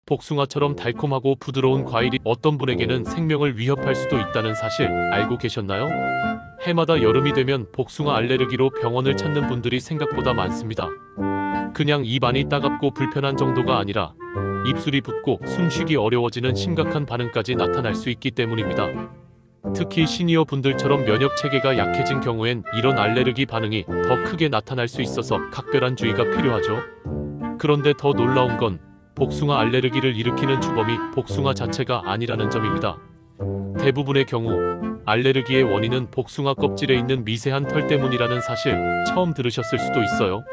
복숭아처럼 달콤하고 부드러운 과일이 어떤 분에게는 생명을 위협할 수도 있다는 사실 알고 계셨나요? 해마다 여름이 되면 복숭아 알레르기로 병원을 찾는 분들이 생각보다 많습니다. 그냥 입 안이 따갑고 불편한 정도가 아니라 입술이 붓고 숨쉬기 어려워지는 심각한 반응까지 나타날 수 있기 때문입니다. 특히 시니어 분들처럼 면역 체계가 약해진 경우엔 이런 알레르기 반응이 더 크게 나타날 수 있어서 각별한 주의가 필요하죠. 그런데 더 놀라운 건 복숭아 알레르기를 일으키는 주범이 복숭아 자체가 아니라는 점입니다. 대부분의 경우 알레르기의 원인은 복숭아 껍질에 있는 미세한 털 때문이라는 사실 처음 들으셨을 수도 있어요.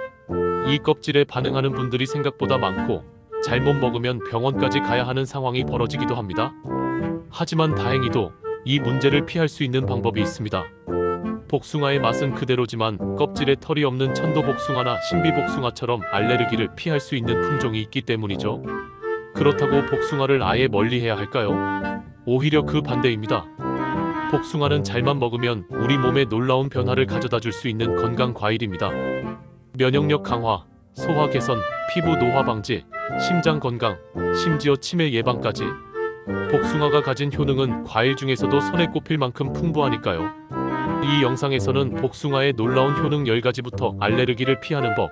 이 껍질에 반응하는 분들이 생각보다 많고 잘못 먹으면 병원까지 가야 하는 상황이 벌어지기도 합니다. 하지만 다행히도 이 문제를 피할 수 있는 방법이 있습니다. 복숭아의 맛은 그대로지만 껍질에 털이 없는 천도복숭아나 신비복숭아처럼 알레르기를 피할 수 있는 품종이 있기 때문이죠. 그렇다고 복숭아를 아예 멀리해야 할까요? 오히려 그 반대입니다. 복숭아는 잘만 먹으면 우리 몸에 놀라운 변화를 가져다 줄 수 있는 건강 과일입니다. 면역력 강화, 소화 개선, 피부 노화 방지, 심장 건강, 심지어 치매 예방까지 복숭아가 가진 효능은 과일 중에서도 손에 꼽힐 만큼 풍부하니까요. 이 영상에서는 복숭아의 놀라운 효능 10가지부터 알레르기를 피하는 법,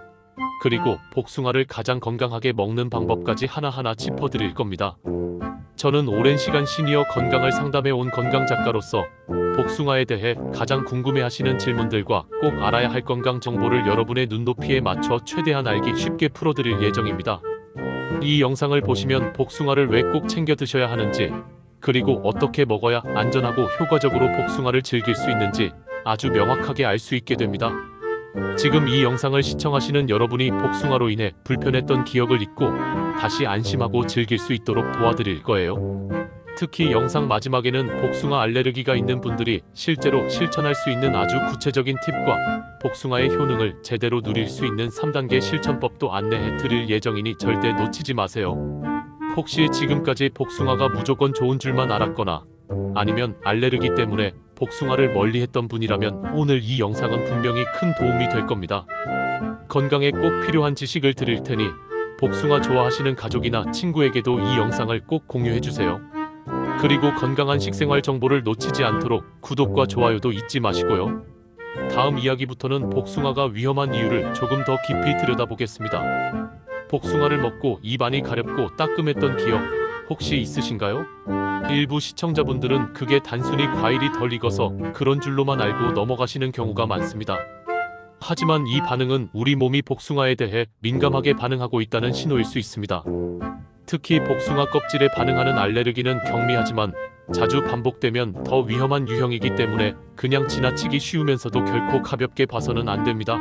그리고 복숭아를 가장 건강하게 먹는 방법까지 하나하나 짚어드릴 겁니다. 저는 오랜 시간 시니어 건강을 상담해온 건강작가로서 복숭아에 대해 가장 궁금해하시는 질문들과 꼭 알아야 할 건강 정보를 여러분의 눈높이에 맞춰 최대한 알기 쉽게 풀어드릴 예정입니다. 이 영상을 보시면 복숭아를 왜 꼭 챙겨 드셔야 하는지, 그리고 어떻게 먹어야 안전하고 효과적으로 복숭아를 즐길 수 있는지 아주 명확하게 알 수 있게 됩니다. 지금 이 영상을 시청하시는 여러분이 복숭아로 인해 불편했던 기억을 잊고 다시 안심하고 즐길 수 있도록 도와드릴 거예요. 특히 영상 마지막에는 복숭아 알레르기가 있는 분들이 실제로 실천할 수 있는 아주 구체적인 팁과 복숭아의 효능을 제대로 누릴 수 있는 3단계 실천법도 안내해 드릴 예정이니 절대 놓치지 마세요. 혹시 지금까지 복숭아가 무조건 좋은 줄만 알았거나 아니면 알레르기 때문에 복숭아를 멀리했던 분이라면 오늘 이 영상은 분명히 큰 도움이 될 겁니다. 건강에 꼭 필요한 지식을 드릴 테니 복숭아 좋아하시는 가족이나 친구에게도 이 영상을 꼭 공유해주세요. 그리고 건강한 식생활 정보를 놓치지 않도록 구독과 좋아요도 잊지 마시고요. 다음 이야기부터는 복숭아가 위험한 이유를 조금 더 깊이 들여다보겠습니다. 복숭아를 먹고 입 안이 가렵고 따끔했던 기억 혹시 있으신가요? 일부 시청자분들은 그게 단순히 과일이 덜 익어서 그런 줄로만 알고 넘어가시는 경우가 많습니다. 하지만 이 반응은 우리 몸이 복숭아에 대해 민감하게 반응하고 있다는 신호일 수 있습니다. 특히 복숭아 껍질에 반응하는 알레르기는 경미하지만 자주 반복되면 더 위험한 유형이기 때문에 그냥 지나치기 쉬우면서도 결코 가볍게 봐서는 안 됩니다.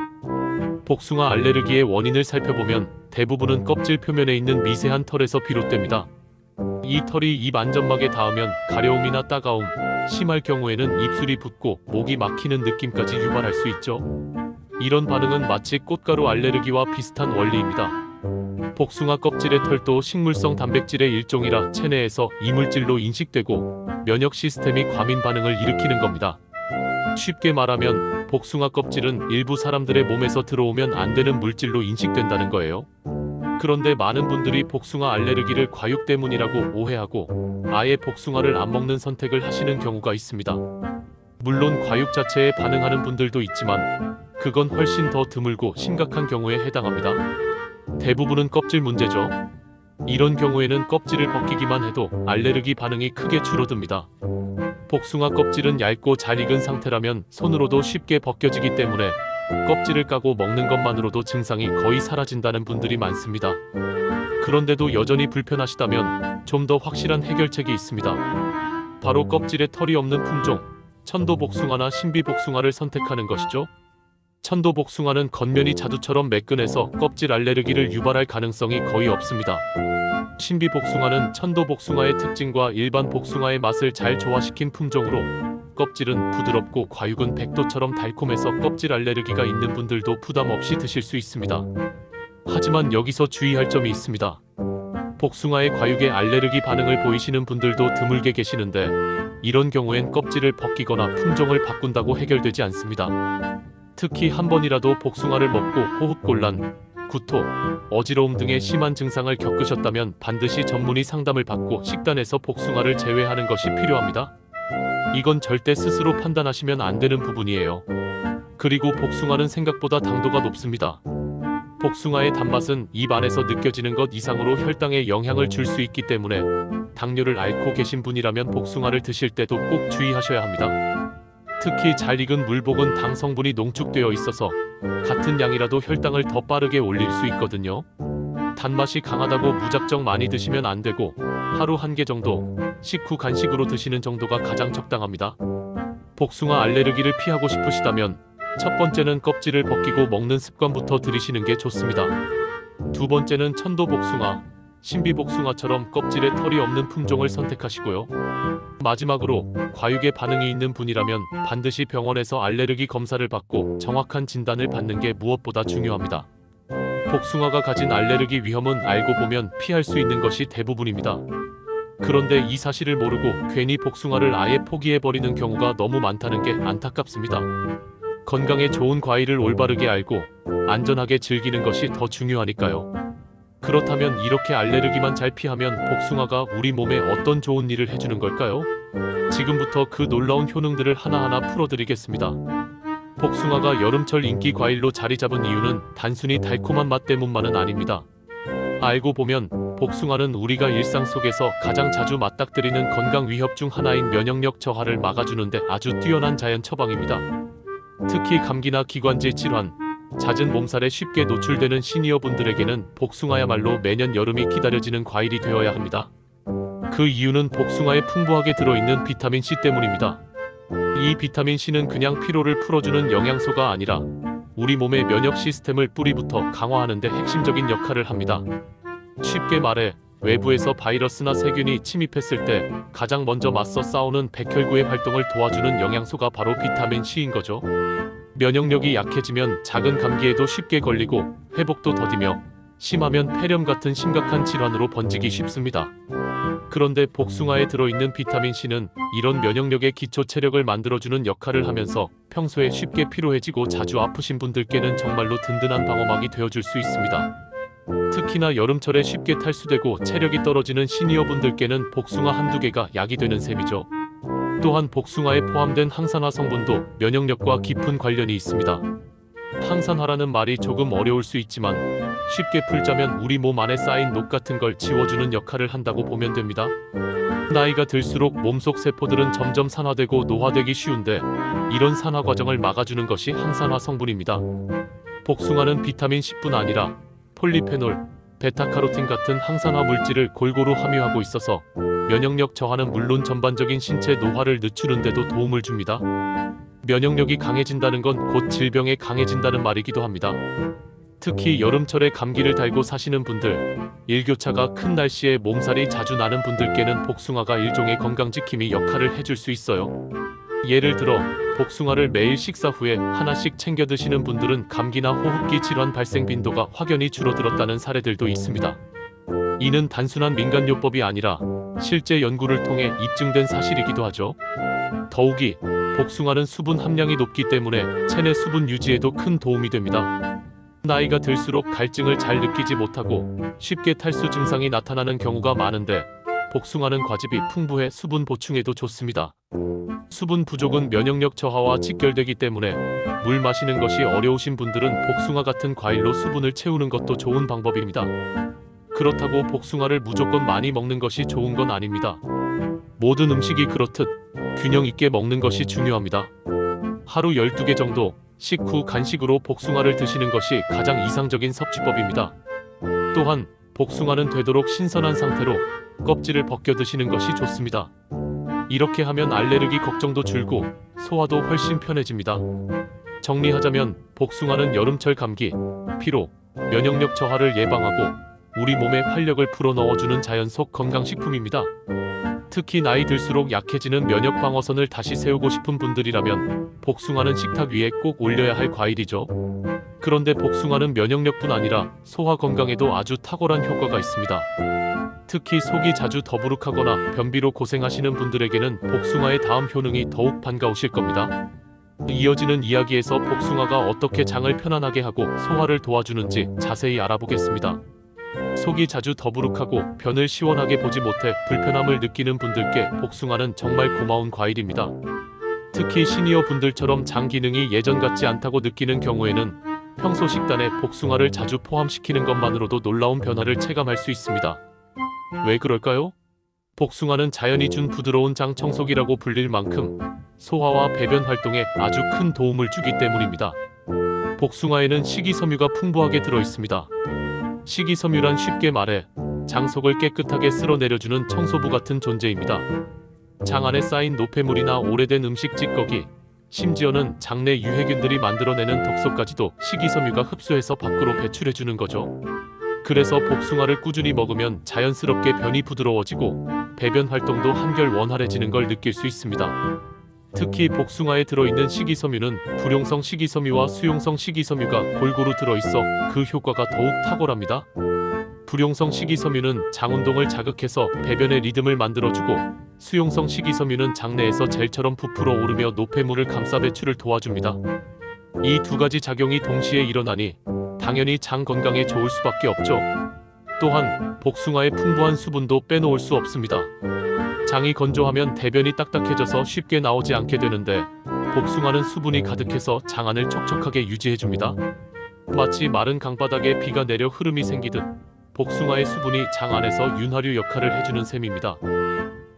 복숭아 알레르기의 원인을 살펴보면 대부분은 껍질 표면에 있는 미세한 털에서 비롯됩니다. 이 털이 입 안점막에 닿으면 가려움이나 따가움, 심할 경우에는 입술이 붓고 목이 막히는 느낌까지 유발할 수 있죠. 이런 반응은 마치 꽃가루 알레르기와 비슷한 원리입니다. 복숭아 껍질의 털도 식물성 단백질의 일종이라 체내에서 이물질로 인식되고 면역 시스템이 과민 반응을 일으키는 겁니다. 쉽게 말하면 복숭아 껍질은 일부 사람들의 몸에서 들어오면 안 되는 물질로 인식된다는 거예요. 그런데 많은 분들이 복숭아 알레르기를 과육 때문이라고 오해하고 아예 복숭아를 안 먹는 선택을 하시는 경우가 있습니다. 물론 과육 자체에 반응하는 분들도 있지만 그건 훨씬 더 드물고 심각한 경우에 해당합니다. 대부분은 껍질 문제죠. 이런 경우에는 껍질을 벗기기만 해도 알레르기 반응이 크게 줄어듭니다. 복숭아 껍질은 얇고 잘 익은 상태라면 손으로도 쉽게 벗겨지기 때문에 껍질을 까고 먹는 것만으로도 증상이 거의 사라진다는 분들이 많습니다. 그런데도 여전히 불편하시다면 좀 더 확실한 해결책이 있습니다. 바로 껍질에 털이 없는 품종, 천도복숭아나 신비복숭아를 선택하는 것이죠. 천도복숭아는 겉면이 자두처럼 매끈해서 껍질 알레르기를 유발할 가능성이 거의 없습니다. 신비복숭아는 천도복숭아의 특징과 일반 복숭아의 맛을 잘 조화시킨 품종으로 껍질은 부드럽고 과육은 백도처럼 달콤해서 껍질 알레르기가 있는 분들도 부담 없이 드실 수 있습니다. 하지만 여기서 주의할 점이 있습니다. 복숭아의 과육에 알레르기 반응을 보이시는 분들도 드물게 계시는데 이런 경우엔 껍질을 벗기거나 품종을 바꾼다고 해결되지 않습니다. 특히 한 번이라도 복숭아를 먹고 호흡곤란, 구토, 어지러움 등의 심한 증상을 겪으셨다면 반드시 전문의 상담을 받고 식단에서 복숭아를 제외하는 것이 필요합니다. 이건 절대 스스로 판단하시면 안 되는 부분이에요. 그리고 복숭아는 생각보다 당도가 높습니다. 복숭아의 단맛은 입 안에서 느껴지는 것 이상으로 혈당에 영향을 줄 수 있기 때문에 당뇨를 앓고 계신 분이라면 복숭아를 드실 때도 꼭 주의하셔야 합니다. 특히 잘 익은 물복은 당 성분이 농축되어 있어서 같은 양이라도 혈당을 더 빠르게 올릴 수 있거든요. 단맛이 강하다고 무작정 많이 드시면 안 되고 하루 1개 정도 식후 간식으로 드시는 정도가 가장 적당합니다. 복숭아 알레르기를 피하고 싶으시다면 첫 번째는 껍질을 벗기고 먹는 습관부터 들이시는 게 좋습니다. 두 번째는 천도복숭아, 신비복숭아처럼 껍질에 털이 없는 품종을 선택하시고요. 마지막으로 과육에 반응이 있는 분이라면 반드시 병원에서 알레르기 검사를 받고 정확한 진단을 받는 게 무엇보다 중요합니다. 복숭아가 가진 알레르기 위험은 알고 보면 피할 수 있는 것이 대부분입니다. 그런데 이 사실을 모르고 괜히 복숭아를 아예 포기해버리는 경우가 너무 많다는 게 안타깝습니다. 건강에 좋은 과일을 올바르게 알고 안전하게 즐기는 것이 더 중요하니까요. 그렇다면 이렇게 알레르기만 잘 피하면 복숭아가 우리 몸에 어떤 좋은 일을 해주는 걸까요? 지금부터 그 놀라운 효능들을 하나하나 풀어드리겠습니다. 복숭아가 여름철 인기 과일로 자리 잡은 이유는 단순히 달콤한 맛 때문만은 아닙니다. 알고 보면 복숭아는 우리가 일상 속에서 가장 자주 맞닥뜨리는 건강 위협 중 하나인 면역력 저하를 막아주는데 아주 뛰어난 자연 처방입니다. 특히 감기나 기관지 질환, 잦은 몸살에 쉽게 노출되는 시니어분들에게는 복숭아야말로 매년 여름이 기다려지는 과일이 되어야 합니다. 그 이유는 복숭아에 풍부하게 들어있는 비타민C 때문입니다. 이 비타민C는 그냥 피로를 풀어주는 영양소가 아니라 우리 몸의 면역 시스템을 뿌리부터 강화하는 데 핵심적인 역할을 합니다. 쉽게 말해 외부에서 바이러스나 세균이 침입했을 때 가장 먼저 맞서 싸우는 백혈구의 활동을 도와주는 영양소가 바로 비타민C인 거죠. 면역력이 약해지면 작은 감기에도 쉽게 걸리고 회복도 더디며 심하면 폐렴 같은 심각한 질환으로 번지기 쉽습니다. 그런데 복숭아에 들어있는 비타민C는 이런 면역력의 기초 체력을 만들어주는 역할을 하면서 평소에 쉽게 피로해지고 자주 아프신 분들께는 정말로 든든한 방어막이 되어줄 수 있습니다. 특히나 여름철에 쉽게 탈수되고 체력이 떨어지는 시니어분들께는 복숭아 한두 개가 약이 되는 셈이죠. 또한 복숭아에 포함된 항산화 성분도 면역력과 깊은 관련이 있습니다. 항산화라는 말이 조금 어려울 수 있지만 쉽게 풀자면 우리 몸 안에 쌓인 녹 같은 걸 지워주는 역할을 한다고 보면 됩니다. 나이가 들수록 몸속 세포들은 점점 산화되고 노화되기 쉬운데 이런 산화 과정을 막아주는 것이 항산화 성분입니다. 복숭아는 비타민C뿐 아니라 폴리페놀, 베타카로틴 같은 항산화 물질을 골고루 함유하고 있어서 면역력 저하는 물론 전반적인 신체 노화를 늦추는 데도 도움을 줍니다. 면역력이 강해진다는 건 곧 질병에 강해진다는 말이기도 합니다. 특히 여름철에 감기를 달고 사시는 분들, 일교차가 큰 날씨에 몸살이 자주 나는 분들께는 복숭아가 일종의 건강지킴이 역할을 해줄 수 있어요. 예를 들어 복숭아를 매일 식사 후에 하나씩 챙겨 드시는 분들은 감기나 호흡기 질환 발생 빈도가 확연히 줄어들었다는 사례들도 있습니다. 이는 단순한 민간요법이 아니라 실제 연구를 통해 입증된 사실이기도 하죠. 더욱이 복숭아는 수분 함량이 높기 때문에 체내 수분 유지에도 큰 도움이 됩니다. 나이가 들수록 갈증을 잘 느끼지 못하고 쉽게 탈수 증상이 나타나는 경우가 많은데 복숭아는 과즙이 풍부해 수분 보충에도 좋습니다. 수분 부족은 면역력 저하와 직결되기 때문에 물 마시는 것이 어려우신 분들은 복숭아 같은 과일로 수분을 채우는 것도 좋은 방법입니다. 그렇다고 복숭아를 무조건 많이 먹는 것이 좋은 건 아닙니다. 모든 음식이 그렇듯 균형 있게 먹는 것이 중요합니다. 하루 12개 정도 식후 간식으로 복숭아를 드시는 것이 가장 이상적인 섭취법입니다. 또한 복숭아는 되도록 신선한 상태로 껍질을 벗겨 드시는 것이 좋습니다. 이렇게 하면 알레르기 걱정도 줄고 소화도 훨씬 편해집니다. 정리하자면 복숭아는 여름철 감기, 피로, 면역력 저하를 예방하고 우리 몸에 활력을 불어넣어주는 자연 속 건강식품입니다. 특히 나이 들수록 약해지는 면역 방어선을 다시 세우고 싶은 분들이라면 복숭아는 식탁 위에 꼭 올려야 할 과일이죠. 그런데 복숭아는 면역력뿐 아니라 소화 건강에도 아주 탁월한 효과가 있습니다. 특히 속이 자주 더부룩하거나 변비로 고생하시는 분들에게는 복숭아의 다음 효능이 더욱 반가우실 겁니다. 이어지는 이야기에서 복숭아가 어떻게 장을 편안하게 하고 소화를 도와주는지 자세히 알아보겠습니다. 속이 자주 더부룩하고 변을 시원하게 보지 못해 불편함을 느끼는 분들께 복숭아는 정말 고마운 과일입니다. 특히 시니어 분들처럼 장 기능이 예전 같지 않다고 느끼는 경우에는 평소 식단에 복숭아를 자주 포함시키는 것만으로도 놀라운 변화를 체감할 수 있습니다. 왜 그럴까요? 복숭아는 자연이 준 부드러운 장 청소기라고 불릴 만큼 소화와 배변 활동에 아주 큰 도움을 주기 때문입니다. 복숭아에는 식이섬유가 풍부하게 들어있습니다. 식이섬유란 쉽게 말해 장 속을 깨끗하게 쓸어내려주는 청소부 같은 존재입니다. 장 안에 쌓인 노폐물이나 오래된 음식 찌꺼기, 심지어는 장내 유해균들이 만들어내는 독소까지도 식이섬유가 흡수해서 밖으로 배출해주는 거죠. 그래서 복숭아를 꾸준히 먹으면 자연스럽게 변이 부드러워지고 배변 활동도 한결 원활해지는 걸 느낄 수 있습니다. 특히 복숭아에 들어있는 식이섬유는 불용성 식이섬유와 수용성 식이섬유가 골고루 들어있어 그 효과가 더욱 탁월합니다. 불용성 식이섬유는 장 운동을 자극해서 배변의 리듬을 만들어주고, 수용성 식이섬유는 장내에서 젤처럼 부풀어 오르며 노폐물을 감싸 배출을 도와줍니다. 이 두 가지 작용이 동시에 일어나니 당연히 장 건강에 좋을 수밖에 없죠. 또한 복숭아의 풍부한 수분도 빼놓을 수 없습니다. 장이 건조하면 대변이 딱딱해져서 쉽게 나오지 않게 되는데, 복숭아는 수분이 가득해서 장 안을 촉촉하게 유지해줍니다. 마치 마른 강바닥에 비가 내려 흐름이 생기듯 복숭아의 수분이 장 안에서 윤활유 역할을 해주는 셈입니다.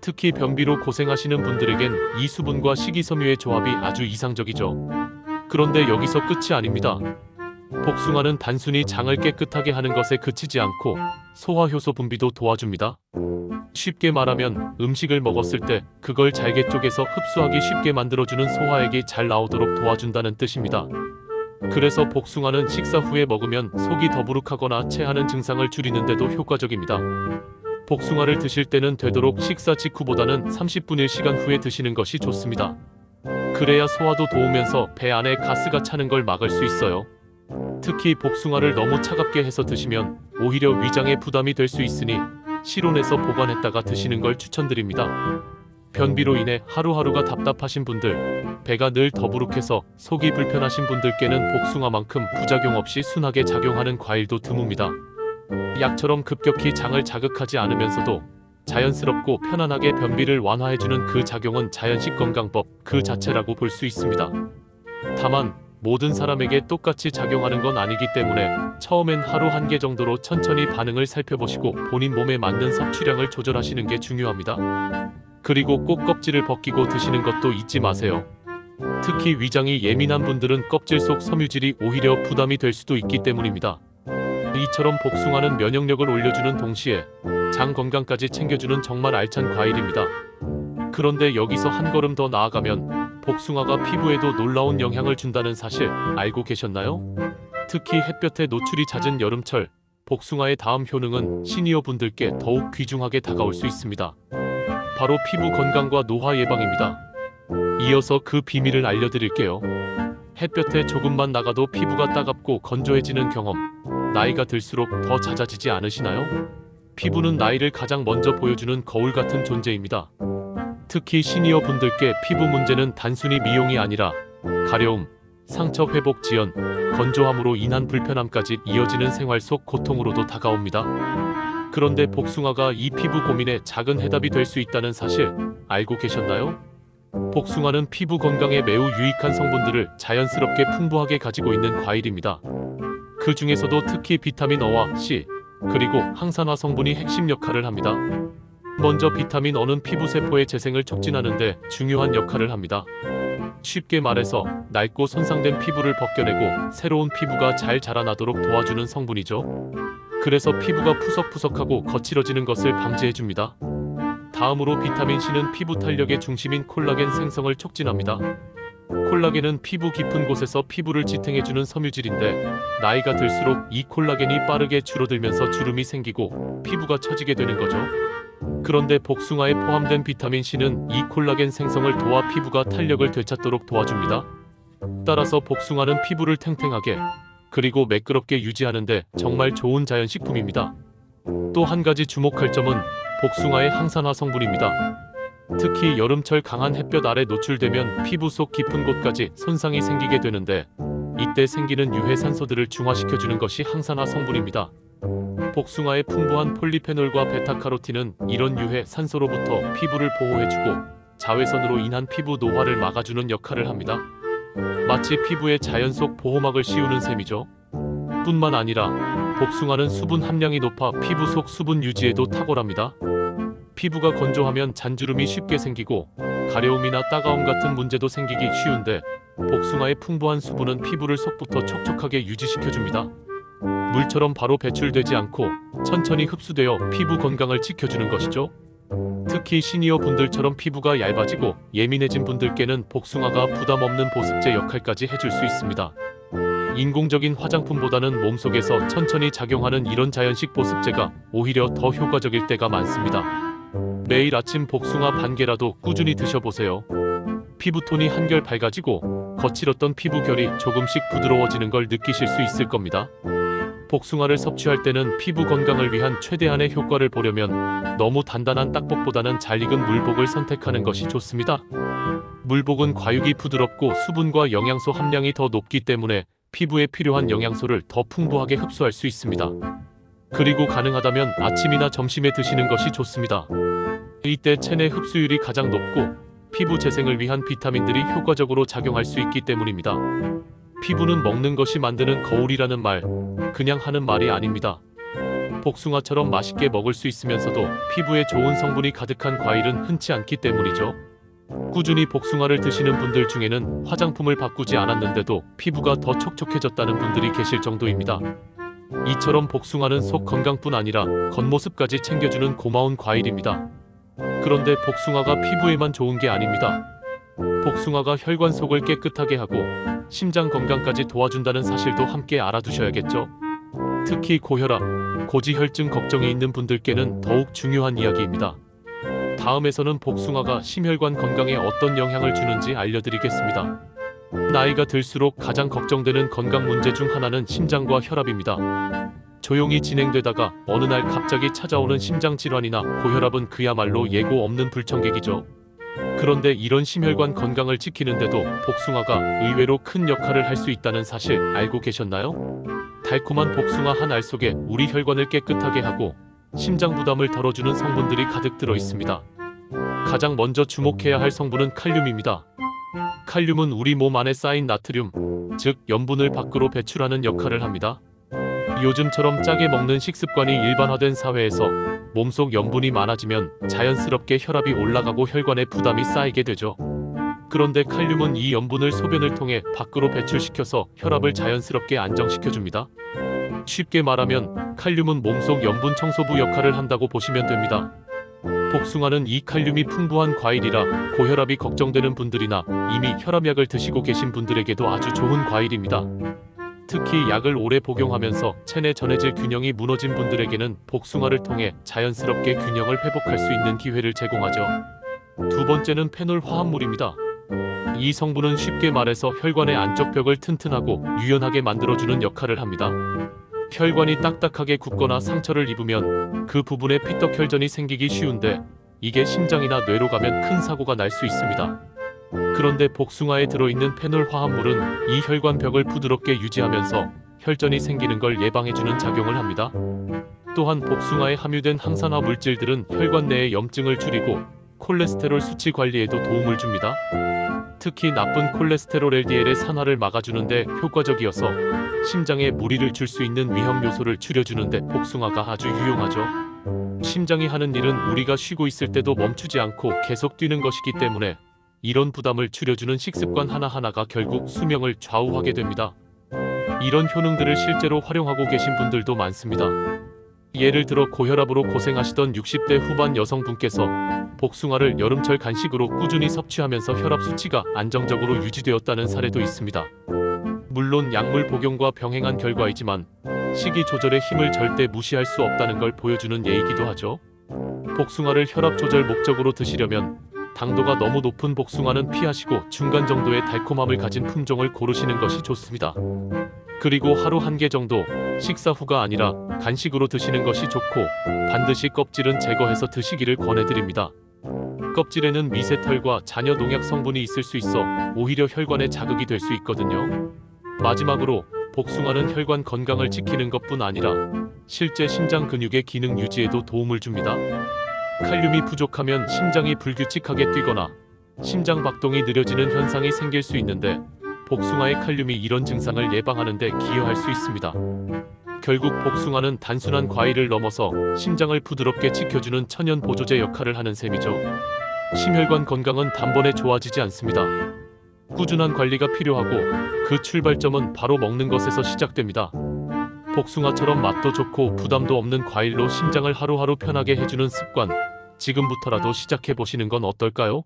특히 변비로 고생하시는 분들에겐 이 수분과 식이섬유의 조합이 아주 이상적이죠. 그런데 여기서 끝이 아닙니다. 복숭아는 단순히 장을 깨끗하게 하는 것에 그치지 않고 소화효소 분비도 도와줍니다. 쉽게 말하면 음식을 먹었을 때 그걸 잘게 쪼개서 흡수하기 쉽게 만들어주는 소화액이 잘 나오도록 도와준다는 뜻입니다. 그래서 복숭아는 식사 후에 먹으면 속이 더부룩하거나 체하는 증상을 줄이는 데도 효과적입니다. 복숭아를 드실 때는 되도록 식사 직후보다는 30분일 시간 후에 드시는 것이 좋습니다. 그래야 소화도 도우면서 배 안에 가스가 차는 걸 막을 수 있어요. 특히 복숭아를 너무 차갑게 해서 드시면 오히려 위장에 부담이 될 수 있으니 실온에서 보관했다가 드시는 걸 추천드립니다. 변비로 인해 하루하루가 답답하신 분들, 배가 늘 더부룩해서 속이 불편하신 분들께는 복숭아만큼 부작용 없이 순하게 작용하는 과일도 드뭅니다. 약처럼 급격히 장을 자극하지 않으면서도 자연스럽고 편안하게 변비를 완화해주는 그 작용은 자연식 건강법 그 자체라고 볼 수 있습니다. 다만 모든 사람에게 똑같이 작용하는 건 아니기 때문에 처음엔 하루 1개 정도로 천천히 반응을 살펴보시고 본인 몸에 맞는 섭취량을 조절하시는 게 중요합니다. 그리고 꼭 껍질을 벗기고 드시는 것도 잊지 마세요. 특히 위장이 예민한 분들은 껍질 속 섬유질이 오히려 부담이 될 수도 있기 때문입니다. 이처럼 복숭아는 면역력을 올려주는 동시에 장 건강까지 챙겨주는 정말 알찬 과일입니다. 그런데 여기서 한 걸음 더 나아가면 복숭아가 피부에도 놀라운 영향을 준다는 사실 알고 계셨나요? 특히 햇볕에 노출이 잦은 여름철, 복숭아의 다음 효능은 시니어 분들께 더욱 귀중하게 다가올 수 있습니다. 바로 피부 건강과 노화 예방입니다. 이어서 그 비밀을 알려드릴게요. 햇볕에 조금만 나가도 피부가 따갑고 건조해지는 경험, 나이가 들수록 더 잦아지지 않으시나요? 피부는 나이를 가장 먼저 보여주는 거울 같은 존재입니다. 특히 시니어 분들께 피부 문제는 단순히 미용이 아니라 가려움, 상처 회복 지연, 건조함으로 인한 불편함까지 이어지는 생활 속 고통으로도 다가옵니다. 그런데 복숭아가 이 피부 고민에 작은 해답이 될 수 있다는 사실 알고 계셨나요? 복숭아는 피부 건강에 매우 유익한 성분들을 자연스럽게 풍부하게 가지고 있는 과일입니다. 그 중에서도 특히 비타민 O와 C, 그리고 항산화 성분이 핵심 역할을 합니다. 먼저 비타민 O는 피부세포의 재생을 촉진하는 데 중요한 역할을 합니다. 쉽게 말해서 낡고 손상된 피부를 벗겨내고 새로운 피부가 잘 자라나도록 도와주는 성분이죠. 그래서 피부가 푸석푸석하고 거칠어지는 것을 방지해줍니다. 다음으로 비타민 C는 피부 탄력의 중심인 콜라겐 생성을 촉진합니다. 콜라겐은 피부 깊은 곳에서 피부를 지탱해주는 섬유질인데, 나이가 들수록 이 콜라겐이 빠르게 줄어들면서 주름이 생기고 피부가 처지게 되는 거죠. 그런데 복숭아에 포함된 비타민 C는 이 콜라겐 생성을 도와 피부가 탄력을 되찾도록 도와줍니다. 따라서 복숭아는 피부를 탱탱하게 그리고 매끄럽게 유지하는데 정말 좋은 자연식품입니다. 또 한 가지 주목할 점은 복숭아의 항산화 성분입니다. 특히 여름철 강한 햇볕 아래 노출되면 피부 속 깊은 곳까지 손상이 생기게 되는데, 이때 생기는 유해 산소들을 중화시켜주는 것이 항산화 성분입니다. 복숭아의 풍부한 폴리페놀과 베타카로틴은 이런 유해 산소로부터 피부를 보호해주고 자외선으로 인한 피부 노화를 막아주는 역할을 합니다. 마치 피부에 자연 속 보호막을 씌우는 셈이죠. 뿐만 아니라 복숭아는 수분 함량이 높아 피부 속 수분 유지에도 탁월합니다. 피부가 건조하면 잔주름이 쉽게 생기고 가려움이나 따가움 같은 문제도 생기기 쉬운데, 복숭아의 풍부한 수분은 피부를 속부터 촉촉하게 유지시켜줍니다. 물처럼 바로 배출되지 않고 천천히 흡수되어 피부 건강을 지켜주는 것이죠. 특히 시니어 분들처럼 피부가 얇아지고 예민해진 분들께는 복숭아가 부담 없는 보습제 역할까지 해줄 수 있습니다. 인공적인 화장품보다는 몸속에서 천천히 작용하는 이런 자연식 보습제가 오히려 더 효과적일 때가 많습니다. 매일 아침 복숭아 반 개라도 꾸준히 드셔보세요. 피부톤이 한결 밝아지고 거칠었던 피부결이 조금씩 부드러워지는 걸 느끼실 수 있을 겁니다. 복숭아를 섭취할 때는 피부 건강을 위한 최대한의 효과를 보려면 너무 단단한 딱복보다는 잘 익은 물복을 선택하는 것이 좋습니다. 물복은 과육이 부드럽고 수분과 영양소 함량이 더 높기 때문에 피부에 필요한 영양소를 더 풍부하게 흡수할 수 있습니다. 그리고 가능하다면 아침이나 점심에 드시는 것이 좋습니다. 이때 체내 흡수율이 가장 높고 피부 재생을 위한 비타민들이 효과적으로 작용할 수 있기 때문입니다. 피부는 먹는 것이 만드는 거울이라는 말, 그냥 하는 말이 아닙니다. 복숭아처럼 맛있게 먹을 수 있으면서도 피부에 좋은 성분이 가득한 과일은 흔치 않기 때문이죠. 꾸준히 복숭아를 드시는 분들 중에는 화장품을 바꾸지 않았는데도 피부가 더 촉촉해졌다는 분들이 계실 정도입니다. 이처럼 복숭아는 속 건강뿐 아니라 겉모습까지 챙겨주는 고마운 과일입니다. 그런데 복숭아가 피부에만 좋은 게 아닙니다. 복숭아가 혈관 속을 깨끗하게 하고 심장 건강까지 도와준다는 사실도 함께 알아두셔야겠죠. 특히 고혈압, 고지혈증 걱정이 있는 분들께는 더욱 중요한 이야기입니다. 다음에서는 복숭아가 심혈관 건강에 어떤 영향을 주는지 알려드리겠습니다. 나이가 들수록 가장 걱정되는 건강 문제 중 하나는 심장과 혈압입니다. 조용히 진행되다가 어느 날 갑자기 찾아오는 심장 질환이나 고혈압은 그야말로 예고 없는 불청객이죠. 그런데 이런 심혈관 건강을 지키는데도 복숭아가 의외로 큰 역할을 할 수 있다는 사실 알고 계셨나요? 달콤한 복숭아 한 알 속에 우리 혈관을 깨끗하게 하고 심장 부담을 덜어주는 성분들이 가득 들어 있습니다. 가장 먼저 주목해야 할 성분은 칼륨입니다. 칼륨은 우리 몸 안에 쌓인 나트륨, 즉 염분을 밖으로 배출하는 역할을 합니다. 요즘처럼 짜게 먹는 식습관이 일반화된 사회에서 몸속 염분이 많아지면 자연스럽게 혈압이 올라가고 혈관에 부담이 쌓이게 되죠. 그런데 칼륨은 이 염분을 소변을 통해 밖으로 배출시켜서 혈압을 자연스럽게 안정시켜줍니다. 쉽게 말하면 칼륨은 몸속 염분 청소부 역할을 한다고 보시면 됩니다. 복숭아는 이 칼륨이 풍부한 과일이라 고혈압이 걱정되는 분들이나 이미 혈압약을 드시고 계신 분들에게도 아주 좋은 과일입니다. 특히 약을 오래 복용하면서 체내 전해질 균형이 무너진 분들에게는 복숭아를 통해 자연스럽게 균형을 회복할 수 있는 기회를 제공하죠. 두 번째는 페놀 화합물입니다. 이 성분은 쉽게 말해서 혈관의 안쪽 벽을 튼튼하고 유연하게 만들어주는 역할을 합니다. 혈관이 딱딱하게 굳거나 상처를 입으면 그 부분에 피떡혈전이 생기기 쉬운데, 이게 심장이나 뇌로 가면 큰 사고가 날 수 있습니다. 그런데 복숭아에 들어있는 페놀 화합물은 이 혈관 벽을 부드럽게 유지하면서 혈전이 생기는 걸 예방해주는 작용을 합니다. 또한 복숭아에 함유된 항산화 물질들은 혈관 내의 염증을 줄이고 콜레스테롤 수치 관리에도 도움을 줍니다. 특히 나쁜 콜레스테롤 LDL의 산화를 막아주는데 효과적이어서 심장에 무리를 줄 수 있는 위험 요소를 줄여주는데 복숭아가 아주 유용하죠. 심장이 하는 일은 우리가 쉬고 있을 때도 멈추지 않고 계속 뛰는 것이기 때문에 이런 부담을 줄여주는 식습관 하나하나가 결국 수명을 좌우하게 됩니다. 이런 효능들을 실제로 활용하고 계신 분들도 많습니다. 예를 들어 고혈압으로 고생하시던 60대 후반 여성분께서 복숭아를 여름철 간식으로 꾸준히 섭취하면서 혈압 수치가 안정적으로 유지되었다는 사례도 있습니다. 물론 약물 복용과 병행한 결과이지만 식이 조절의 힘을 절대 무시할 수 없다는 걸 보여주는 예이기도 하죠. 복숭아를 혈압 조절 목적으로 드시려면 당도가 너무 높은 복숭아는 피하시고 중간 정도의 달콤함을 가진 품종을 고르시는 것이 좋습니다. 그리고 하루 한 개 정도 식사 후가 아니라 간식으로 드시는 것이 좋고 반드시 껍질은 제거해서 드시기를 권해드립니다. 껍질에는 미세털과 잔여 농약 성분이 있을 수 있어 오히려 혈관에 자극이 될 수 있거든요. 마지막으로 복숭아는 혈관 건강을 지키는 것뿐 아니라 실제 심장 근육의 기능 유지에도 도움을 줍니다. 칼륨이 부족하면 심장이 불규칙하게 뛰거나 심장 박동이 느려지는 현상이 생길 수 있는데 복숭아의 칼륨이 이런 증상을 예방하는 데 기여할 수 있습니다. 결국 복숭아는 단순한 과일을 넘어서 심장을 부드럽게 지켜주는 천연 보조제 역할을 하는 셈이죠. 심혈관 건강은 단번에 좋아지지 않습니다. 꾸준한 관리가 필요하고 그 출발점은 바로 먹는 것에서 시작됩니다. 복숭아처럼 맛도 좋고 부담도 없는 과일로 심장을 하루하루 편하게 해주는 습관, 지금부터라도 시작해보시는 건 어떨까요?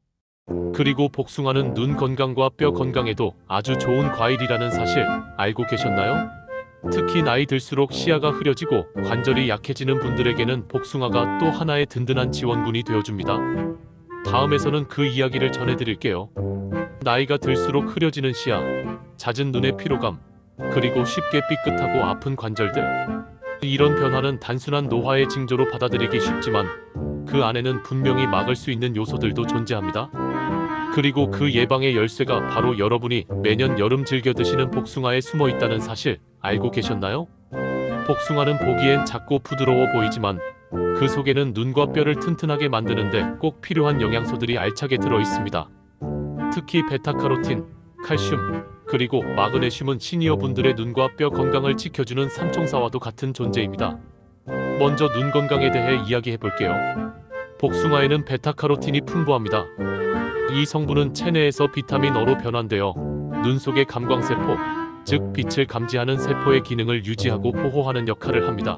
그리고 복숭아는 눈 건강과 뼈 건강에도 아주 좋은 과일이라는 사실 알고 계셨나요? 특히 나이 들수록 시야가 흐려지고 관절이 약해지는 분들에게는 복숭아가 또 하나의 든든한 지원군이 되어줍니다. 다음에서는 그 이야기를 전해드릴게요. 나이가 들수록 흐려지는 시야, 잦은 눈의 피로감, 그리고 쉽게 삐끗하고 아픈 관절들. 이런 변화는 단순한 노화의 징조로 받아들이기 쉽지만 그 안에는 분명히 막을 수 있는 요소들도 존재합니다. 그리고 그 예방의 열쇠가 바로 여러분이 매년 여름 즐겨 드시는 복숭아에 숨어 있다는 사실 알고 계셨나요? 복숭아는 보기엔 작고 부드러워 보이지만 그 속에는 눈과 뼈를 튼튼하게 만드는데 꼭 필요한 영양소들이 알차게 들어 있습니다. 특히 베타카로틴, 칼슘, 그리고 마그네슘은 시니어 분들의 눈과 뼈 건강을 지켜주는 삼총사와도 같은 존재입니다. 먼저 눈 건강에 대해 이야기해 볼게요. 복숭아에는 베타카로틴이 풍부합니다. 이 성분은 체내에서 비타민 O로 변환되어 눈 속의 감광세포, 즉 빛을 감지하는 세포의 기능을 유지하고 보호하는 역할을 합니다.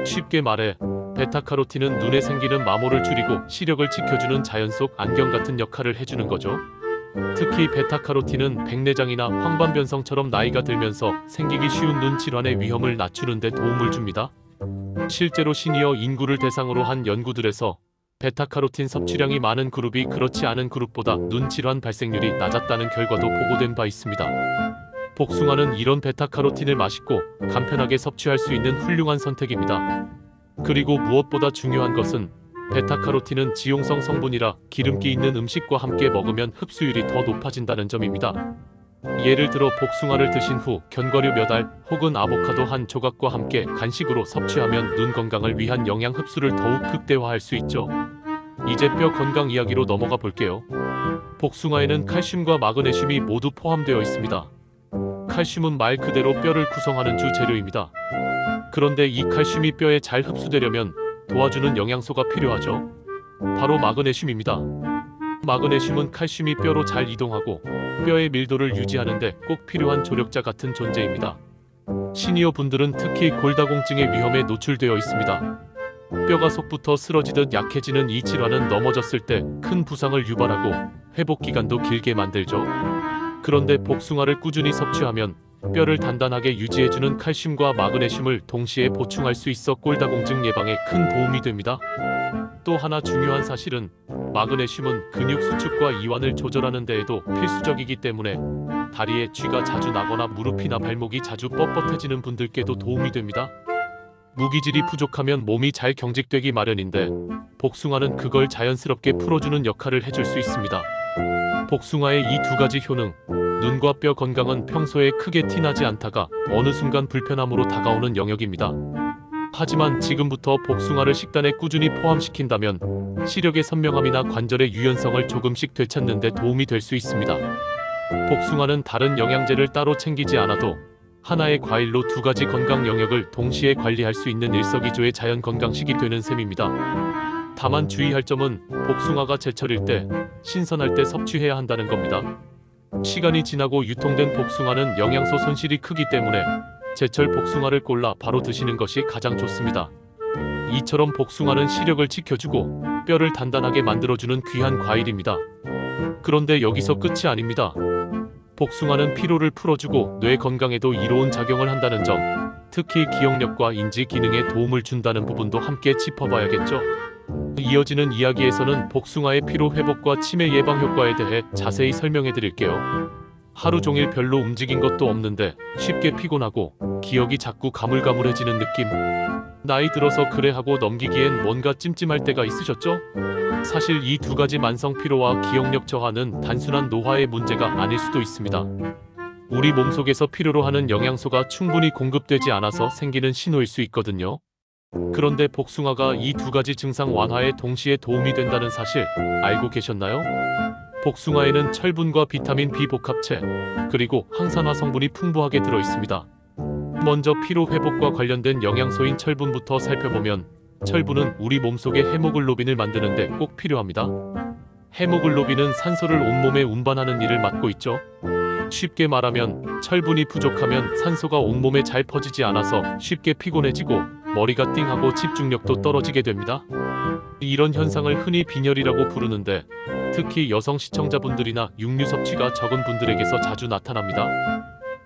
쉽게 말해 베타카로틴은 눈에 생기는 마모를 줄이고 시력을 지켜주는 자연 속 안경 같은 역할을 해주는 거죠. 특히 베타카로틴은 백내장이나 황반변성처럼 나이가 들면서 생기기 쉬운 눈 질환의 위험을 낮추는 데 도움을 줍니다. 실제로 시니어 인구를 대상으로 한 연구들에서 베타카로틴 섭취량이 많은 그룹이 그렇지 않은 그룹보다 눈 질환 발생률이 낮았다는 결과도 보고된 바 있습니다. 복숭아는 이런 베타카로틴을 맛있고 간편하게 섭취할 수 있는 훌륭한 선택입니다. 그리고 무엇보다 중요한 것은 베타카로틴은 지용성 성분이라 기름기 있는 음식과 함께 먹으면 흡수율이 더 높아진다는 점입니다. 예를 들어 복숭아를 드신 후 견과류 몇 알 혹은 아보카도 한 조각과 함께 간식으로 섭취하면 눈 건강을 위한 영양 흡수를 더욱 극대화할 수 있죠. 이제 뼈 건강 이야기로 넘어가 볼게요. 복숭아에는 칼슘과 마그네슘이 모두 포함되어 있습니다. 칼슘은 말 그대로 뼈를 구성하는 주 재료입니다. 그런데 이 칼슘이 뼈에 잘 흡수되려면 도와주는 영양소가 필요하죠. 바로 마그네슘입니다. 마그네슘은 칼슘이 뼈로 잘 이동하고 뼈의 밀도를 유지하는데 꼭 필요한 조력자 같은 존재입니다. 시니어 분들은 특히 골다공증의 위험에 노출되어 있습니다. 뼈가 속부터 쓰러지듯 약해지는 이 질환은 넘어졌을 때 큰 부상을 유발하고 회복 기간도 길게 만들죠. 그런데 복숭아를 꾸준히 섭취하면 뼈를 단단하게 유지해주는 칼슘과 마그네슘을 동시에 보충할 수 있어 골다공증 예방에 큰 도움이 됩니다. 또 하나 중요한 사실은 마그네슘은 근육 수축과 이완을 조절하는 데에도 필수적이기 때문에 다리에 쥐가 자주 나거나 무릎이나 발목이 자주 뻣뻣해지는 분들께도 도움이 됩니다. 무기질이 부족하면 몸이 잘 경직되기 마련인데 복숭아는 그걸 자연스럽게 풀어주는 역할을 해줄 수 있습니다. 복숭아의 이 두 가지 효능, 눈과 뼈 건강은 평소에 크게 티나지 않다가 어느 순간 불편함으로 다가오는 영역입니다. 하지만 지금부터 복숭아를 식단에 꾸준히 포함시킨다면 시력의 선명함이나 관절의 유연성을 조금씩 되찾는 데 도움이 될 수 있습니다. 복숭아는 다른 영양제를 따로 챙기지 않아도 하나의 과일로 두 가지 건강 영역을 동시에 관리할 수 있는 일석이조의 자연 건강식이 되는 셈입니다. 다만 주의할 점은 복숭아가 제철일 때, 신선할 때 섭취해야 한다는 겁니다. 시간이 지나고 유통된 복숭아는 영양소 손실이 크기 때문에 제철 복숭아를 골라 바로 드시는 것이 가장 좋습니다. 이처럼 복숭아는 시력을 지켜주고 뼈를 단단하게 만들어주는 귀한 과일입니다. 그런데 여기서 끝이 아닙니다. 복숭아는 피로를 풀어주고 뇌 건강에도 이로운 작용을 한다는 점, 특히 기억력과 인지 기능에 도움을 준다는 부분도 함께 짚어봐야겠죠. 이어지는 이야기에서는 복숭아의 피로 회복과 치매 예방 효과에 대해 자세히 설명해 드릴게요. 하루 종일 별로 움직인 것도 없는데 쉽게 피곤하고 기억이 자꾸 가물가물해지는 느낌. 나이 들어서 그래 하고 넘기기엔 뭔가 찜찜할 때가 있으셨죠? 사실 이 두 가지 만성 피로와 기억력 저하는 단순한 노화의 문제가 아닐 수도 있습니다. 우리 몸속에서 필요로 하는 영양소가 충분히 공급되지 않아서 생기는 신호일 수 있거든요. 그런데 복숭아가 이 두 가지 증상 완화에 동시에 도움이 된다는 사실 알고 계셨나요? 복숭아에는 철분과 비타민 B 복합체, 그리고 항산화 성분이 풍부하게 들어 있습니다. 먼저 피로 회복과 관련된 영양소인 철분부터 살펴보면, 철분은 우리 몸속의 헤모글로빈을 만드는데 꼭 필요합니다. 헤모글로빈은 산소를 온몸에 운반하는 일을 맡고 있죠. 쉽게 말하면 철분이 부족하면 산소가 온몸에 잘 퍼지지 않아서 쉽게 피곤해지고 머리가 띵하고 집중력도 떨어지게 됩니다. 이런 현상을 흔히 빈혈이라고 부르는데, 특히 여성 시청자분들이나 육류 섭취가 적은 분들에게서 자주 나타납니다.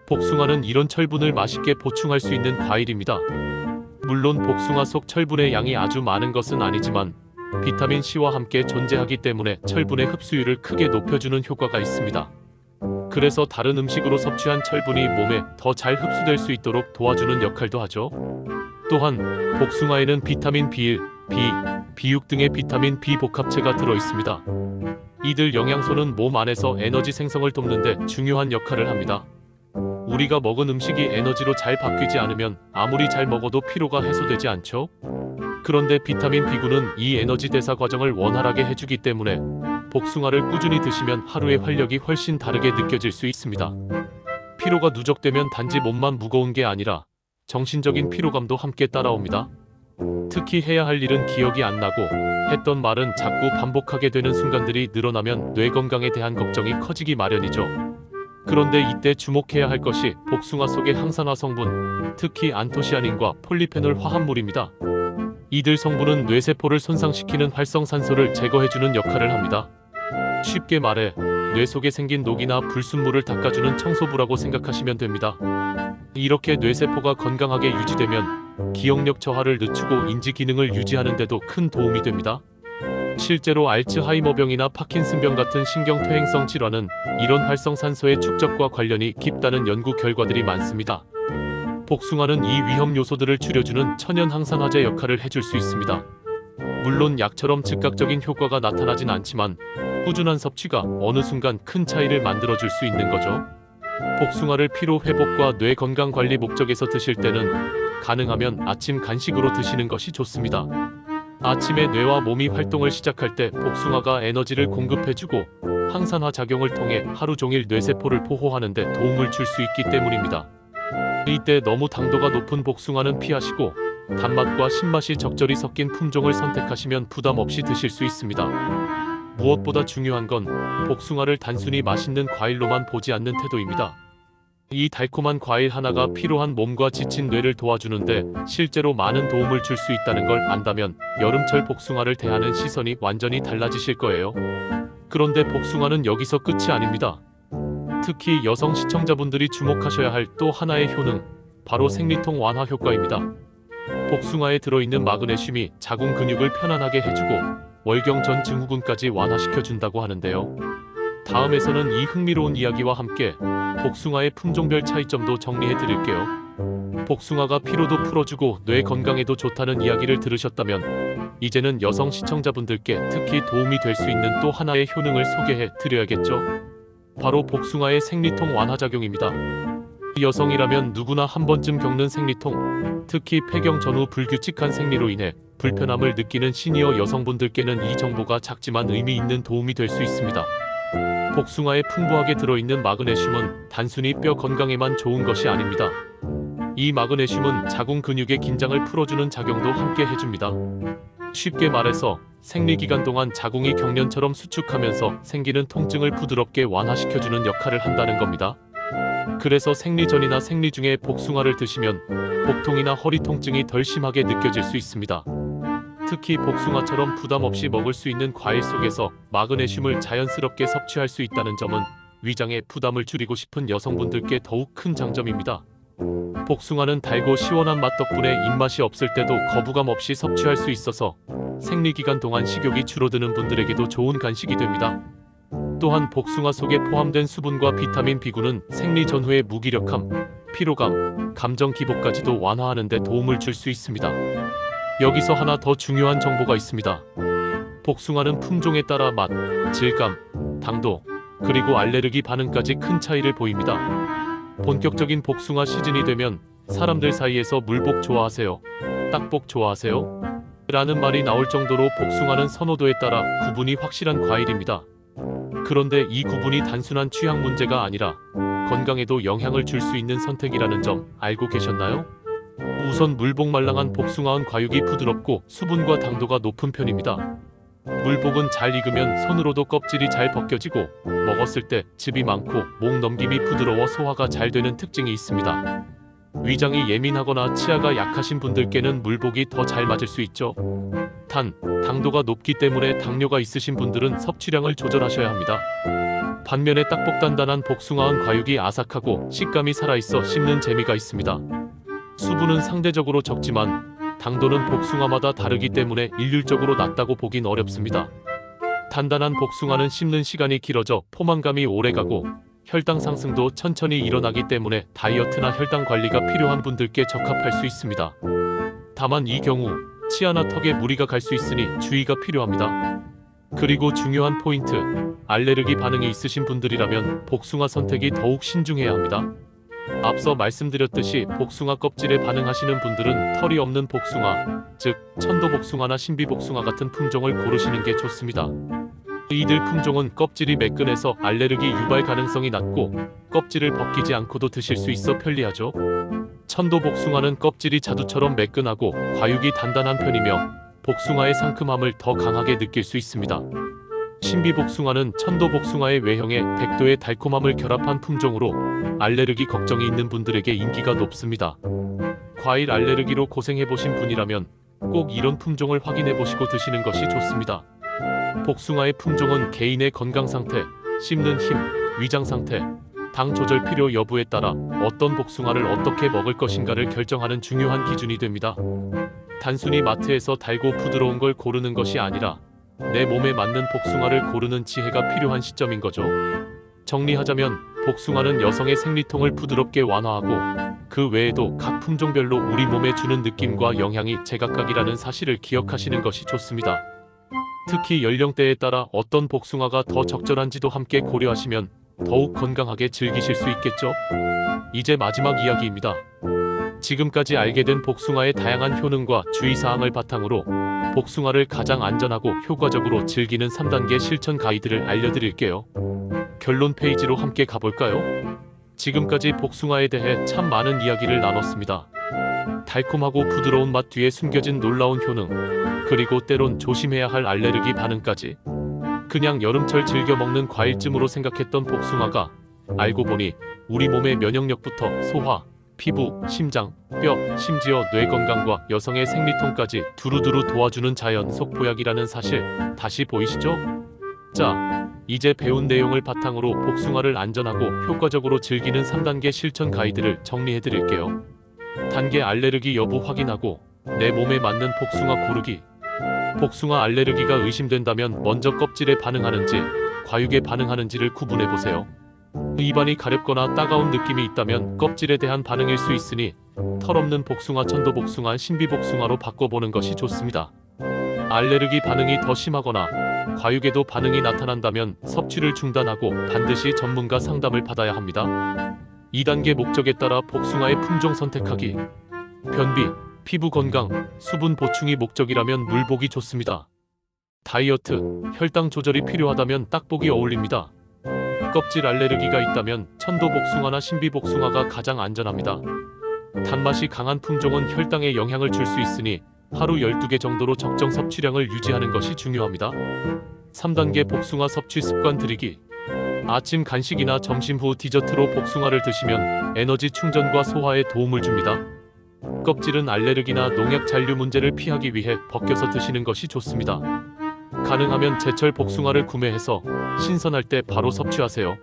복숭아는 이런 철분을 맛있게 보충할 수 있는 과일입니다. 물론 복숭아 속 철분의 양이 아주 많은 것은 아니지만 비타민 C와 함께 존재하기 때문에 철분의 흡수율을 크게 높여주는 효과가 있습니다. 그래서 다른 음식으로 섭취한 철분이 몸에 더 잘 흡수될 수 있도록 도와주는 역할도 하죠. 또한 복숭아에는 비타민 B1, B, B6 등의 비타민 B 복합체가 들어 있습니다. 이들 영양소는 몸 안에서 에너지 생성을 돕는데 중요한 역할을 합니다. 우리가 먹은 음식이 에너지로 잘 바뀌지 않으면 아무리 잘 먹어도 피로가 해소되지 않죠? 그런데 비타민 B9는 이 에너지 대사 과정을 원활하게 해주기 때문에 복숭아를 꾸준히 드시면 하루의 활력이 훨씬 다르게 느껴질 수 있습니다. 피로가 누적되면 단지 몸만 무거운 게 아니라 정신적인 피로감도 함께 따라옵니다. 특히 해야 할 일은 기억이 안 나고 했던 말은 자꾸 반복하게 되는 순간들이 늘어나면 뇌 건강에 대한 걱정이 커지기 마련이죠. 그런데 이때 주목해야 할 것이 복숭아 속의 항산화 성분, 특히 안토시아닌과 폴리페놀 화합물입니다. 이들 성분은 뇌세포를 손상시키는 활성산소를 제거해주는 역할을 합니다. 쉽게 말해 뇌 속에 생긴 녹이나 불순물을 닦아주는 청소부라고 생각하시면 됩니다. 이렇게 뇌세포가 건강하게 유지되면 기억력 저하를 늦추고 인지 기능을 유지하는 데도 큰 도움이 됩니다. 실제로 알츠하이머병이나 파킨슨병 같은 신경퇴행성 질환은 이런 활성산소의 축적과 관련이 깊다는 연구 결과들이 많습니다. 복숭아는 이 위험 요소들을 줄여주는 천연 항산화제 역할을 해줄 수 있습니다. 물론 약처럼 즉각적인 효과가 나타나진 않지만 꾸준한 섭취가 어느 순간 큰 차이를 만들어줄 수 있는 거죠. 복숭아를 피로 회복과 뇌 건강 관리 목적에서 드실 때는 가능하면 아침 간식으로 드시는 것이 좋습니다. 아침에 뇌와 몸이 활동을 시작할 때 복숭아가 에너지를 공급해주고 항산화 작용을 통해 하루 종일 뇌세포를 보호하는 데 도움을 줄 수 있기 때문입니다. 이때 너무 당도가 높은 복숭아는 피하시고 단맛과 신맛이 적절히 섞인 품종을 선택하시면 부담 없이 드실 수 있습니다. 무엇보다 중요한 건 복숭아를 단순히 맛있는 과일로만 보지 않는 태도입니다. 이 달콤한 과일 하나가 피로한 몸과 지친 뇌를 도와주는데 실제로 많은 도움을 줄 수 있다는 걸 안다면 여름철 복숭아를 대하는 시선이 완전히 달라지실 거예요. 그런데 복숭아는 여기서 끝이 아닙니다. 특히 여성 시청자분들이 주목하셔야 할 또 하나의 효능, 바로 생리통 완화 효과입니다. 복숭아에 들어있는 마그네슘이 자궁 근육을 편안하게 해주고 월경 전 증후군까지 완화시켜준다고 하는데요. 다음에서는 이 흥미로운 이야기와 함께 복숭아의 품종별 차이점도 정리해드릴게요. 복숭아가 피로도 풀어주고 뇌 건강에도 좋다는 이야기를 들으셨다면 이제는 여성 시청자분들께 특히 도움이 될 수 있는 또 하나의 효능을 소개해드려야겠죠. 바로 복숭아의 생리통 완화작용입니다. 여성이라면 누구나 한 번쯤 겪는 생리통, 특히 폐경 전후 불규칙한 생리로 인해 불편함을 느끼는 시니어 여성분들께는 이 정보가 작지만 의미 있는 도움이 될 수 있습니다. 복숭아에 풍부하게 들어있는 마그네슘은 단순히 뼈 건강에만 좋은 것이 아닙니다. 이 마그네슘은 자궁 근육의 긴장을 풀어주는 작용도 함께 해줍니다. 쉽게 말해서 생리기간 동안 자궁이 경련처럼 수축하면서 생기는 통증을 부드럽게 완화시켜주는 역할을 한다는 겁니다. 그래서 생리 전이나 생리 중에 복숭아를 드시면 복통이나 허리 통증이 덜 심하게 느껴질 수 있습니다. 특히 복숭아처럼 부담 없이 먹을 수 있는 과일 속에서 마그네슘을 자연스럽게 섭취할 수 있다는 점은 위장의 부담을 줄이고 싶은 여성분들께 더욱 큰 장점입니다. 복숭아는 달고 시원한 맛 덕분에 입맛이 없을 때도 거부감 없이 섭취할 수 있어서 생리기간 동안 식욕이 줄어드는 분들에게도 좋은 간식이 됩니다. 또한 복숭아 속에 포함된 수분과 비타민 B9는 생리 전후의 무기력함, 피로감, 감정 기복까지도 완화하는 데 도움을 줄 수 있습니다. 여기서 하나 더 중요한 정보가 있습니다. 복숭아는 품종에 따라 맛, 질감, 당도, 그리고 알레르기 반응까지 큰 차이를 보입니다. 본격적인 복숭아 시즌이 되면 사람들 사이에서 물복 좋아하세요? 딱복 좋아하세요? 라는 말이 나올 정도로 복숭아는 선호도에 따라 구분이 확실한 과일입니다. 그런데 이 구분이 단순한 취향 문제가 아니라 건강에도 영향을 줄 수 있는 선택이라는 점 알고 계셨나요? 우선 물복말랑한 복숭아는 과육이 부드럽고 수분과 당도가 높은 편입니다. 물복은 잘 익으면 손으로도 껍질이 잘 벗겨지고 먹었을 때 즙이 많고 목 넘김이 부드러워 소화가 잘 되는 특징이 있습니다. 위장이 예민하거나 치아가 약하신 분들께는 물복이 더 잘 맞을 수 있죠. 당도가 높기 때문에 당뇨가 있으신 분들은 섭취량을 조절하셔야 합니다. 반면에 딱복 단단한 복숭아는 과육이 아삭하고 식감이 살아있어 씹는 재미가 있습니다. 수분은 상대적으로 적지만 당도는 복숭아마다 다르기 때문에 일률적으로 낮다고 보긴 어렵습니다. 단단한 복숭아는 씹는 시간이 길어져 포만감이 오래가고 혈당 상승도 천천히 일어나기 때문에 다이어트나 혈당 관리가 필요한 분들께 적합할 수 있습니다. 다만 이 경우 치아나 턱에 무리가 갈 수 있으니 주의가 필요합니다. 그리고 중요한 포인트, 알레르기 반응이 있으신 분들이라면 복숭아 선택이 더욱 신중해야 합니다. 앞서 말씀드렸듯이 복숭아 껍질에 반응하시는 분들은 털이 없는 복숭아, 즉 천도복숭아나 신비복숭아 같은 품종을 고르시는 게 좋습니다. 이들 품종은 껍질이 매끈해서 알레르기 유발 가능성이 낮고 껍질을 벗기지 않고도 드실 수 있어 편리하죠. 천도복숭아는 껍질이 자두처럼 매끈하고 과육이 단단한 편이며 복숭아의 상큼함을 더 강하게 느낄 수 있습니다. 신비복숭아는 천도복숭아의 외형에 백도의 달콤함을 결합한 품종으로 알레르기 걱정이 있는 분들에게 인기가 높습니다. 과일 알레르기로 고생해보신 분이라면 꼭 이런 품종을 확인해보시고 드시는 것이 좋습니다. 복숭아의 품종은 개인의 건강 상태, 씹는 힘, 위장 상태, 당 조절 필요 여부에 따라 어떤 복숭아를 어떻게 먹을 것인가를 결정하는 중요한 기준이 됩니다. 단순히 마트에서 달고 부드러운 걸 고르는 것이 아니라 내 몸에 맞는 복숭아를 고르는 지혜가 필요한 시점인 거죠. 정리하자면 복숭아는 여성의 생리통을 부드럽게 완화하고 그 외에도 각 품종별로 우리 몸에 주는 느낌과 영향이 제각각이라는 사실을 기억하시는 것이 좋습니다. 특히 연령대에 따라 어떤 복숭아가 더 적절한지도 함께 고려하시면 더욱 건강하게 즐기실 수 있겠죠? 이제 마지막 이야기입니다. 지금까지 알게 된 복숭아의 다양한 효능과 주의사항을 바탕으로 복숭아를 가장 안전하고 효과적으로 즐기는 3단계 실천 가이드를 알려드릴게요. 결론 페이지로 함께 가볼까요? 지금까지 복숭아에 대해 참 많은 이야기를 나눴습니다. 달콤하고 부드러운 맛 뒤에 숨겨진 놀라운 효능, 그리고 때론 조심해야 할 알레르기 반응까지. 그냥 여름철 즐겨 먹는 과일쯤으로 생각했던 복숭아가 알고 보니 우리 몸의 면역력부터 소화, 피부, 심장, 뼈, 심지어 뇌 건강과 여성의 생리통까지 두루두루 도와주는 자연 속 보약이라는 사실 다시 보이시죠? 자, 이제 배운 내용을 바탕으로 복숭아를 안전하고 효과적으로 즐기는 3단계 실천 가이드를 정리해드릴게요. 단계 알레르기 여부 확인하고 내 몸에 맞는 복숭아 고르기. 복숭아 알레르기가 의심된다면 먼저 껍질에 반응하는지 과육에 반응하는지를 구분해보세요. 입안이 가렵거나 따가운 느낌이 있다면 껍질에 대한 반응일 수 있으니 털없는 복숭아, 천도복숭아, 신비복숭아로 바꿔보는 것이 좋습니다. 알레르기 반응이 더 심하거나 과육에도 반응이 나타난다면 섭취를 중단하고 반드시 전문가 상담을 받아야 합니다. 2단계 목적에 따라 복숭아의 품종 선택하기. 변비, 피부 건강, 수분 보충이 목적이라면 물복이 좋습니다. 다이어트, 혈당 조절이 필요하다면 딱복이 어울립니다. 껍질 알레르기가 있다면 천도복숭아나 신비복숭아가 가장 안전합니다. 단맛이 강한 품종은 혈당에 영향을 줄 수 있으니 하루 12개 정도로 적정 섭취량을 유지하는 것이 중요합니다. 3단계 복숭아 섭취 습관 들이기. 아침 간식이나 점심 후 디저트로 복숭아를 드시면 에너지 충전과 소화에 도움을 줍니다. 껍질은 알레르기나 농약 잔류 문제를 피하기 위해 벗겨서 드시는 것이 좋습니다. 가능하면 제철 복숭아를 구매해서 신선할 때 바로 섭취하세요.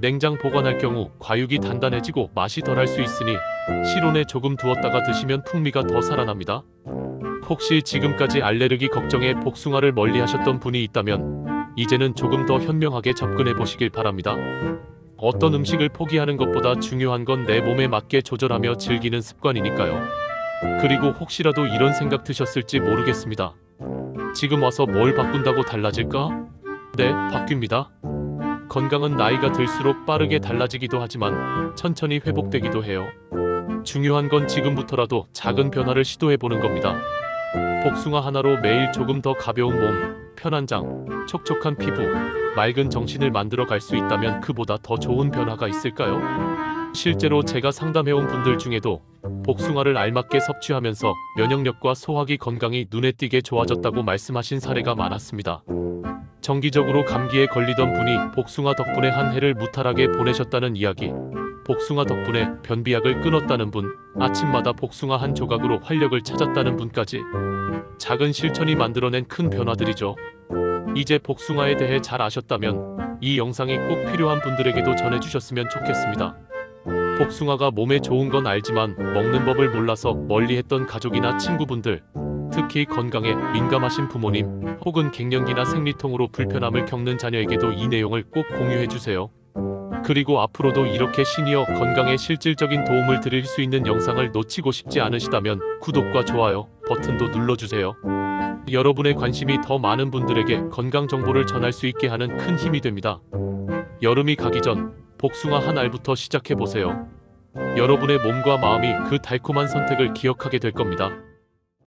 냉장 보관할 경우 과육이 단단해지고 맛이 덜할 수 있으니 실온에 조금 두었다가 드시면 풍미가 더 살아납니다. 혹시 지금까지 알레르기 걱정에 복숭아를 멀리하셨던 분이 있다면 이제는 조금 더 현명하게 접근해 보시길 바랍니다. 어떤 음식을 포기하는 것보다 중요한 건 내 몸에 맞게 조절하며 즐기는 습관이니까요. 그리고 혹시라도 이런 생각 드셨을지 모르겠습니다. 지금 와서 뭘 바꾼다고 달라질까? 네, 바뀝니다. 건강은 나이가 들수록 빠르게 달라지기도 하지만 천천히 회복되기도 해요. 중요한 건 지금부터라도 작은 변화를 시도해보는 겁니다. 복숭아 하나로 매일 조금 더 가벼운 몸, 편한 장, 촉촉한 피부, 맑은 정신을 만들어 갈 수 있다면 그보다 더 좋은 변화가 있을까요? 실제로 제가 상담해온 분들 중에도 복숭아를 알맞게 섭취하면서 면역력과 소화기 건강이 눈에 띄게 좋아졌다고 말씀하신 사례가 많았습니다. 정기적으로 감기에 걸리던 분이 복숭아 덕분에 한 해를 무탈하게 보내셨다는 이야기, 복숭아 덕분에 변비약을 끊었다는 분, 아침마다 복숭아 한 조각으로 활력을 찾았다는 분까지 작은 실천이 만들어낸 큰 변화들이죠. 이제 복숭아에 대해 잘 아셨다면 이 영상이 꼭 필요한 분들에게도 전해주셨으면 좋겠습니다. 복숭아가 몸에 좋은 건 알지만 먹는 법을 몰라서 멀리했던 가족이나 친구분들, 특히 건강에 민감하신 부모님 혹은 갱년기나 생리통으로 불편함을 겪는 자녀에게도 이 내용을 꼭 공유해주세요. 그리고 앞으로도 이렇게 시니어 건강에 실질적인 도움을 드릴 수 있는 영상을 놓치고 싶지 않으시다면 구독과 좋아요 버튼도 눌러주세요. 여러분의 관심이 더 많은 분들에게 건강 정보를 전할 수 있게 하는 큰 힘이 됩니다. 여름이 가기 전 복숭아 한 알부터 시작해보세요. 여러분의 몸과 마음이 그 달콤한 선택을 기억하게 될 겁니다.